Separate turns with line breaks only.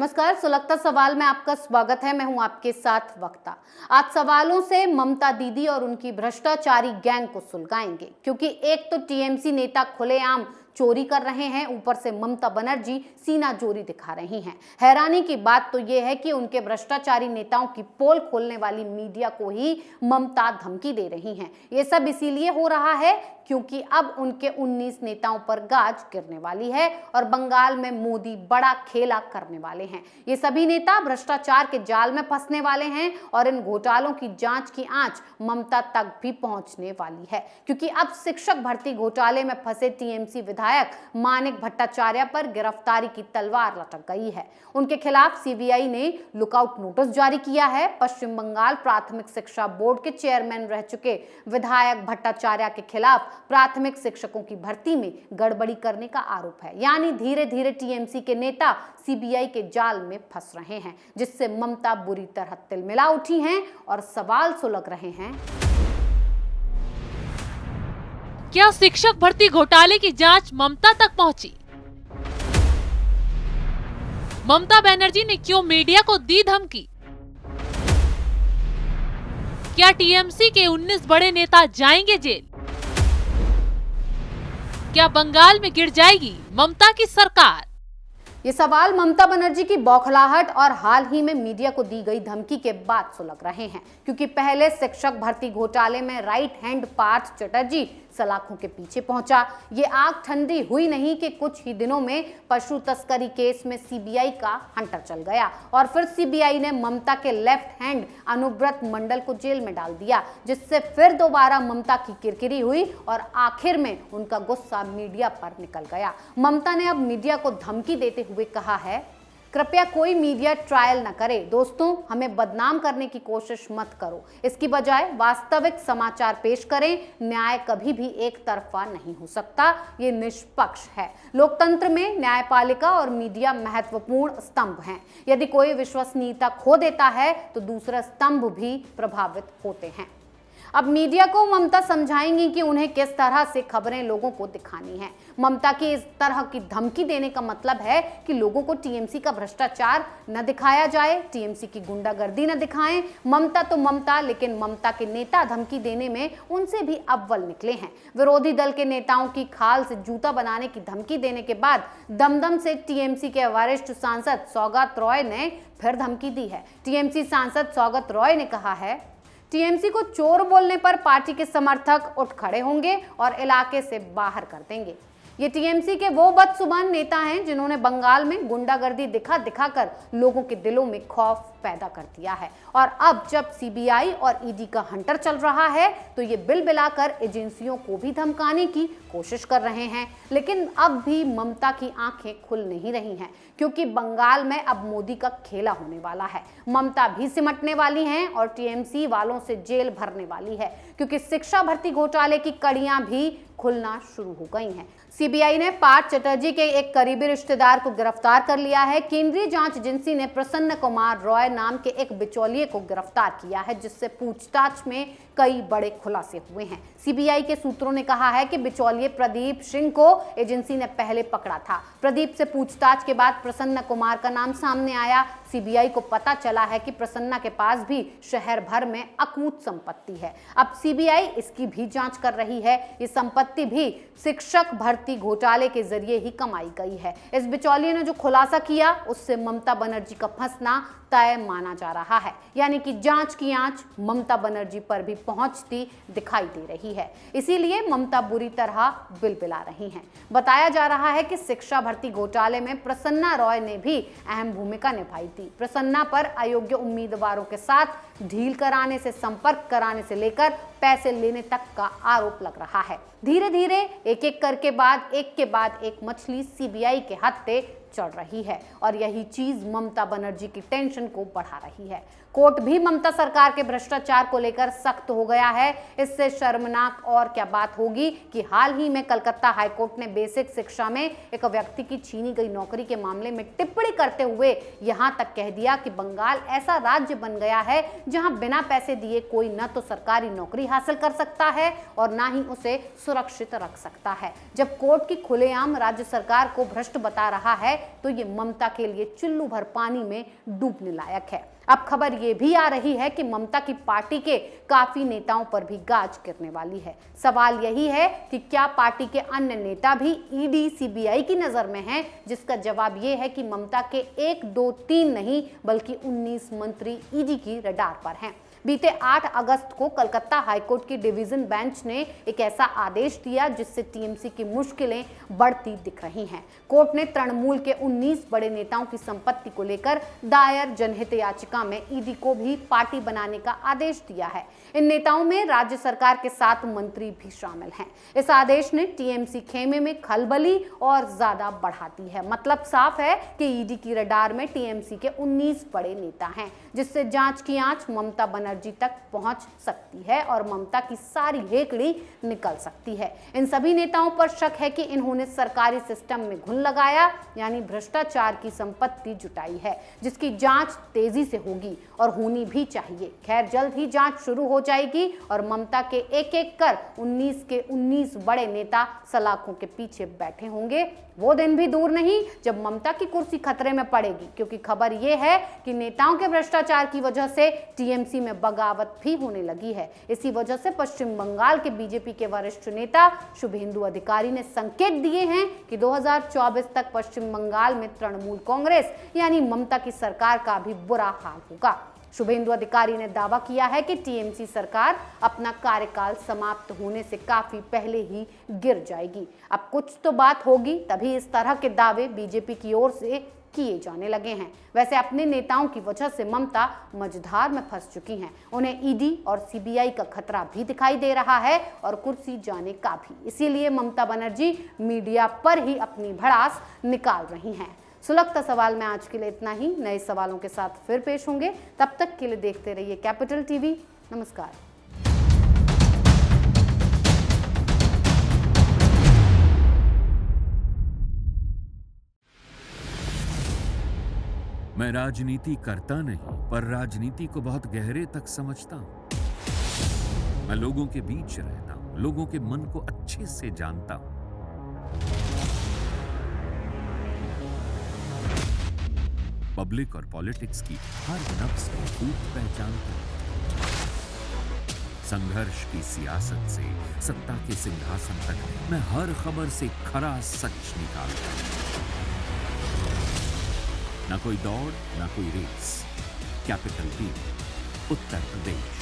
नमस्कार, सुलगता सवाल में आपका स्वागत है। मैं हूं आपके साथ वक्ता। आज सवालों से ममता दीदी और उनकी भ्रष्टाचारी गैंग को सुलगाएंगे, क्योंकि एक तो टीएमसी नेता खुलेआम चोरी कर रहे हैं, ऊपर से ममता बनर्जी सीना जोरी दिखा रही हैं। हैरानी की बात तो यह है कि उनके भ्रष्टाचारी नेताओं की पोल खोलने वाली मीडिया को ही ममता धमकी दे रही हैं। ये सब इसीलिए हो रहा है क्योंकि अब उनके 19 नेताओं पर गाज गिरने वाली है और बंगाल में मोदी बड़ा खेला करने वाले हैं। ये सभी नेता भ्रष्टाचार के जाल में फंसने वाले हैं और इन घोटालों की जांच की आंच ममता तक भी पहुंचने वाली है, क्योंकि अब शिक्षक भर्ती घोटाले में फंसे टीएमसी विधायक मानिक भट्टाचार्य पर गिरफ्तारी की तलवार लटक गई है। उनके खिलाफ सीबीआई ने लुकआउट नोटिस जारी किया है। पश्चिम बंगाल प्राथमिक शिक्षा बोर्ड के चेयरमैन रह चुके विधायक भट्टाचार्य के खिलाफ प्राथमिक शिक्षकों की भर्ती में गड़बड़ी करने का आरोप है। यानी धीरे धीरे टीएमसी के नेता सीबीआई के जाल में फंस रहे हैं, जिससे ममता बुरी तरह तिलमिला उठी हैं और सवाल सुलग रहे हैं।
क्या शिक्षक भर्ती घोटाले की जांच ममता तक पहुंची? ममता बनर्जी ने क्यों मीडिया को दी धमकी? क्या टीएमसी के 19 बड़े नेता जाएंगे जेल? क्या बंगाल में गिर जाएगी ममता की सरकार?
ये सवाल ममता बनर्जी की बौखलाहट और हाल ही में मीडिया को दी गई धमकी के बाद सुलग रहे हैं, क्योंकि पहले शिक्षक भर्ती घोटाले में राइट हैंड पार्थ चटर्जी सलाखों के पीछे पहुंचा। ये आग ठंडी हुई नहीं कि कुछ ही दिनों में पशु तस्करी केस में सीबीआई का हंटर चल गया और फिर सीबीआई ने ममता के लेफ्ट हैंड अनुव्रत मंडल को जेल में डाल दिया, जिससे फिर दोबारा ममता की किरकिरी हुई और आखिर में उनका गुस्सा मीडिया पर निकल गया। ममता ने अब मीडिया को धमकी देते हुए कहा है, कृपया कोई मीडिया ट्रायल न करे। दोस्तों, हमें बदनाम करने की कोशिश मत करो, इसकी बजाय वास्तविक समाचार पेश करें। न्याय कभी भी एक तरफा नहीं हो सकता, ये निष्पक्ष है। लोकतंत्र में न्यायपालिका और मीडिया महत्वपूर्ण स्तंभ हैं। यदि कोई विश्वसनीयता खो देता है तो दूसरे स्तंभ भी प्रभावित होते हैं। अब मीडिया को ममता समझाएंगी कि उन्हें किस तरह से खबरें लोगों को दिखानी है। ममता की इस तरह की धमकी देने का मतलब है कि लोगों को टीएमसी का भ्रष्टाचार न दिखाया जाए, टीएमसी की गुंडागर्दी न दिखाएं। ममता तो ममता, लेकिन ममता के नेता धमकी देने में उनसे भी अव्वल निकले हैं। विरोधी दल के नेताओं की खाल से जूता बनाने की धमकी देने के बाद दमदम से टीएमसी के वरिष्ठ सांसद सौगत रॉय ने फिर धमकी दी है। टीएमसी सांसद सौगत रॉय ने कहा है, टीएमसी को चोर बोलने पर पार्टी के समर्थक उठ खड़े होंगे और इलाके से बाहर कर देंगे। ये टीएमसी के वो बदजुबान नेता हैं जिन्होंने बंगाल में गुंडागर्दी दिखा दिखाकर लोगों के दिलों में खौफ पैदा कर दिया है। और अब जब सीबीआई और ईडी का हंटर चल रहा है तो ये बिल बिलाकर एजेंसियों को भी धमकाने की कोशिश कर रहे हैं। लेकिन अब भी ममता की आंखें खुल नहीं रही हैं, क्योंकि बंगाल में अब मोदी का खेला होने वाला है। ममता भी सिमटने वाली हैं और टीएमसी वालों से जेल भरने वाली है, क्योंकि शिक्षा भर्ती घोटाले की कड़ियां भी खुलना शुरू हो गई हैं। सीबीआई ने पार्थ चटर्जी के एक करीबी रिश्तेदार को गिरफ्तार कर लिया है। केंद्रीय जांच एजेंसी ने प्रसन्न कुमार रॉय नाम के एक बिचौलिए को गिरफ्तार किया है, जिससे पूछताछ में कई बड़े खुलासे हुए हैं। सीबीआई के सूत्रों ने कहा है कि बिचौलिए प्रदीप सिंह को एजेंसी ने पहले पकड़ा था। प्रदीप से पूछताछ के बाद प्रसन्न कुमार का नाम सामने आया। सीबीआई को पता चला है कि प्रसन्ना के पास भी शहर भर में अकूत संपत्ति है। अब सीबीआई इसकी भी जांच कर रही है। ये संपत्ति भी शिक्षक भर्ती घोटाले के जरिए ही कमाई गई है। इस बिचौलिए ने जो खुलासा किया उससे ममता बनर्जी का फंसना तय माना जा रहा है, यानी कि जांच की आंच ममता बनर्जी पर भी पहुंचती दिखाई दे रही है। इसीलिए ममता बुरी तरह बिलबिला रही हैं। बताया जा रहा है कि शिक्षा भर्ती घोटाले में प्रसन्ना रॉय ने भी अहम भूमिका निभाई थी। प्रसन्ना पर अयोग्य उम्मीदवारों के साथ ढील कराने से संपर्क कराने से लेकर पैसे लेने तक का आरोप लग रहा है। धीरे धीरे एक के बाद एक मछली सीबीआई के हत्थे चढ़ रही है और यही चीज ममता बनर्जी की टेंशन को बढ़ा रही है। कोर्ट भी ममता सरकार के भ्रष्टाचार को लेकर सख्त हो गया है। इससे शर्मनाक और क्या बात होगी कि हाल ही में कलकत्ता हाईकोर्ट ने बेसिक शिक्षा में एक व्यक्ति की छीनी गई नौकरी के मामले में टिप्पणी करते हुए यहां तक कह दिया कि बंगाल ऐसा राज्य बन गया है जहां बिना पैसे दिए कोई न तो सरकारी नौकरी हासिल कर सकता है और ना ही उसे सुरक्षित रख सकता है। जब कोर्ट की खुलेआम राज्य सरकार को भ्रष्ट बता रहा है तो ये ममता के लिए चुल्लू भर पानी में डूबने लायक है। अब खबर ये भी आ रही है कि ममता की पार्टी के काफी नेताओं पर भी गाज गिरने वाली है। सवाल यही है कि क्या पार्टी के अन्य नेता भी ईडी सीबीआई की नजर में हैं, जिसका जवाब ये है कि ममता के 1, 2, 3 नहीं बल्कि 19 मंत्री ईडी की रडार पर हैं। बीते 8 अगस्त को कलकत्ता हाईकोर्ट की डिवीजन बेंच ने एक ऐसा आदेश दिया जिससे टीएमसी की मुश्किलें बढ़ती दिख रही हैं। कोर्ट ने तृणमूल के 19 बड़े नेताओं की संपत्ति को लेकर दायर जनहित याचिका में ईडी को भी पार्टी बनाने का आदेश दिया है। इन नेताओं में राज्य सरकार के 7 मंत्री भी शामिल हैं। इस आदेश ने टीएमसी खेमे में खलबली और ज्यादा बढ़ा दी है। मतलब साफ है कि ईडी की रडार में टीएमसी के 19 बड़े नेता हैं, जिससे जांच की आंच ममता बनर्जी तक पहुंच सकती है और ममता की सारी हेकड़ी निकल सकती है। इन सभी नेताओं पर शक है कि इन्होंने सरकारी सिस्टम में घुन लगाया, यानी भ्रष्टाचार की संपत्ति जुटाई है, जिसकी जांच तेजी से होगी और होनी भी चाहिए। खैर, जल्द ही जांच शुरू हो जाएगी और ममता के एक एक कर 19 के 19 बड़े नेता सलाखों के पीछे बैठे होंगे। वो दिन भी दूर नहीं जब ममता की कुर्सी खतरे में पड़ेगी, क्योंकि खबर ये है कि नेताओं के भ्रष्टाचार की वजह से टीएमसी में बगावत भी होने लगी है। इसी वजह से पश्चिम बंगाल के बीजेपी के वरिष्ठ नेता शुभेंदु अधिकारी ने संकेत दिए हैं कि 2024 तक पश्चिम बंगाल में तृणमूल कांग्रेस यानी ममता की सरकार का भी बुरा हाल होगा। शुभेंदु अधिकारी ने दावा किया है कि टीएमसी सरकार अपना कार्यकाल समाप्त होने से काफी पहले ही गिर जाएगी। अब कुछ तो बात होगी, तभी इस तरह के दावे बीजेपी की ओर से किए जाने लगे हैं। वैसे अपने नेताओं की वजह से ममता मझधार में फंस चुकी हैं। उन्हें ईडी और सीबीआई का खतरा भी दिखाई दे रहा है और कुर्सी जाने का भी। इसीलिए ममता बनर्जी मीडिया पर ही अपनी भड़ास निकाल रही हैं। सुलगता सवाल में आज के लिए इतना ही। नए सवालों के साथ फिर पेश होंगे। तब तक के लिए देखते रहिए कैपिटल टीवी। नमस्कार।
मैं राजनीति करता नहीं, पर राजनीति को बहुत गहरे तक समझता हूं। मैं लोगों के बीच रहता हूं, लोगों के मन को अच्छे से जानता हूं। पब्लिक और पॉलिटिक्स की हर नब्ज को खूब पहचानता हूं। संघर्ष की सियासत से सत्ता के सिंहासन तक मैं हर खबर से खरा सच निकालता हूं। ना कोई दौड़, ना कोई race. Capital TV, Uttar Pradesh.